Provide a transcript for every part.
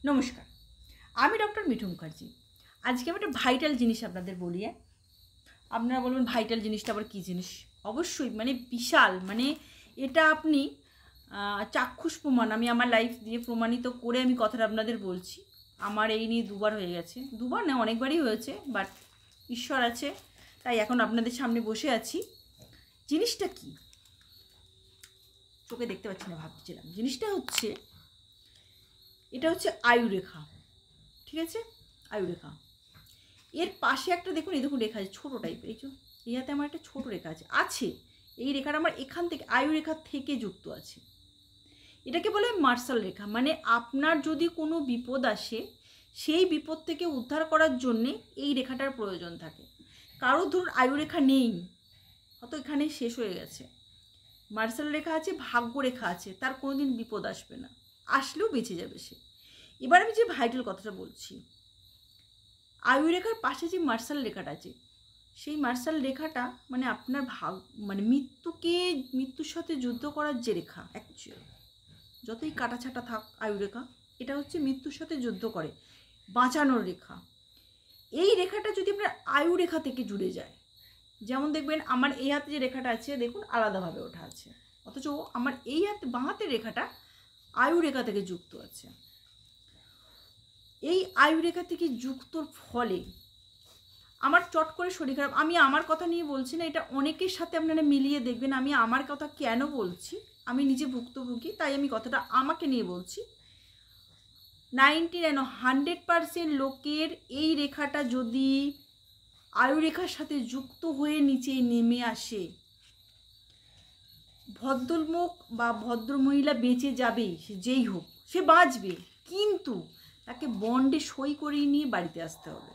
নমস্কার, আমি ডক্টর মিঠু মুখার্জি। আজকে আমি একটা ভাইটাল জিনিস আপনাদের বলি। আপনারা বলবেন ভাইটাল জিনিসটা আবার কী জিনিস? অবশ্যই বিশাল, এটা আপনি চাক্ষুষ প্রমাণ, আমি আমার লাইফ দিয়ে প্রমাণিত করে আমি কথাটা আপনাদের বলছি। আমার এই নিয়ে দুবার হয়ে গেছে, দুবার না অনেকবারই হয়েছে, বাট ঈশ্বর আছে তাই এখন আপনাদের সামনে বসে আছি। জিনিসটা কি চোখে দেখতে পাচ্ছি না, ভাবছিলাম জিনিসটা হচ্ছে, এটা হচ্ছে আয়ুরেখা। ঠিক আছে, আয়ুরেখা। এর পাশে একটা দেখুন, এই দেখুন রেখা আছে ছোটো টাইপের, এই হাতে আমার একটা ছোটো রেখা আছে। এই রেখাটা আমার এখান থেকে আয়ুরেখা থেকে যুক্ত আছে। এটাকে বলে মার্শাল রেখা। আপনার যদি কোনো বিপদ আসে, সেই বিপদ থেকে উদ্ধার করার জন্যে এই রেখাটার প্রয়োজন থাকে। কারো ধরুন আয়ুরেখা নেই, হয়তো এখানে শেষ হয়ে গেছে, মার্শাল রেখা আছে, ভাগ্য রেখা আছে, তার কোনো দিন বিপদ আসবে না, আসলেও বেঁচে যাবে সে। এবার আমি যে ভাইটাল কথাটা বলছি, আয়ুরেখার পাশে যে মার্শাল রেখাটা আছে, সেই মার্শাল রেখাটা আপনার মৃত্যুর সাথে যুদ্ধ করার যে রেখা। অ্যাকচুয়ালি যতই কাটাছাটা থাক আয়ুরেখা, এটা হচ্ছে মৃত্যুর সাথে যুদ্ধ করে বাঁচানোর রেখা। এই রেখাটা যদি আপনার আয়ুরেখা থেকে জুড়ে যায়, যেমন দেখবেন আমার এই হাতে যে রেখাটা আছে দেখুন আলাদাভাবে ওঠা আছে, অথচ আমার এই হাতে বাঁ হাতের রেখাটা আয়ুরেখা থেকে যুক্ত আছে। এই আয়ুরেখা থেকে যুক্তর ফলে আমার চট করে শরীর খারাপ, আমি আমার কথা নিয়ে বলছি না, এটা অনেকের সাথে আপনারা মিলিয়ে দেখবেন। আমি আমার কথা কেন বলছি, আমি নিজে ভুক্তভোগী তাই আমি কথাটা আমাকে নিয়ে বলছি। 100% লোকের এই রেখাটা যদি আয়ুরেখার সাথে যুক্ত হয়ে নিচে নেমে আসে, ভদ্রলোক বা ভদ্রমহিলা বেঁচে যাবে, সে যেই হোক সে বাঁচবে, কিন্তু তাকে বন্ডে সই করিয়ে নিয়ে বাড়িতে আসতে হবে।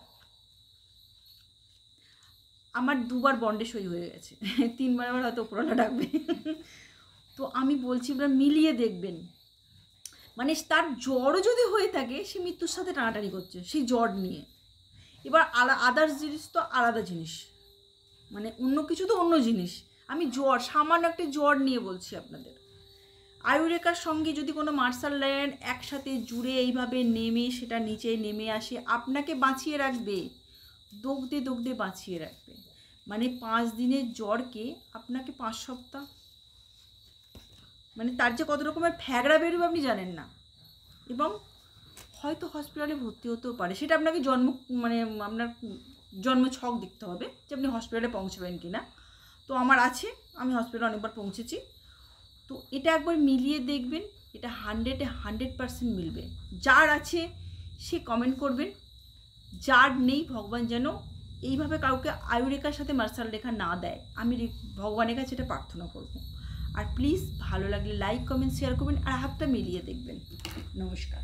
আমার দুবার বন্ডে সই হয়ে গেছে, 3বার আবার হয়তো উপরওয়ালা ডাকবে। তো আমি বলছি ওরা মিলিয়ে দেখবেন, তার জ্বরও যদি হয়ে থাকে, সে মৃত্যুর সাথে টানাটানি করছে সেই জ্বর নিয়ে। এবার আদার্স জিনিস তো আলাদা জিনিস, অন্য কিছু তো অন্য জিনিস। আমি সামান্য একটা জ্বর নিয়ে বলছি আপনাদের। আয়ুরেখার সঙ্গে যদি কোনো মার্শাল লাইন একসাথে জুড়ে এইভাবে নেমে সেটা নিচে নেমে আসে, আপনাকে বাঁচিয়ে রাখবে, দগদে দগদে বাঁচিয়ে রাখবে। 5 দিনের জ্বরকে আপনাকে 5 সপ্তাহ, তার যে কত রকমের ফ্যাগড়া বেরোবে আপনি জানেন না, এবং হয়তো হসপিটালে ভর্তি হতেও পারে। সেটা আপনাকে আপনার জন্ম ছক দেখতে হবে যে আপনি হসপিটালে পৌঁছবেন কি না। তো আমার আছে, আমি হসপিটালে অনেকবার পৌঁছেছি। তো এটা একবার মিলিয়ে দেখবেন, এটা 100% মিলবে। যার আছে সে কমেন্ট করবেন, যার নেই ভগবান যেন এইভাবে কাউকে আয়ুরেখার সাথে মার্শাল রেখা না দেয়, আমি ভগবানের কাছে এটা প্রার্থনা করব। আর প্লিজ ভালো লাগলে লাইক কমেন্ট শেয়ার করবেন, আর হাতটা মিলিয়ে দেখবেন। নমস্কার।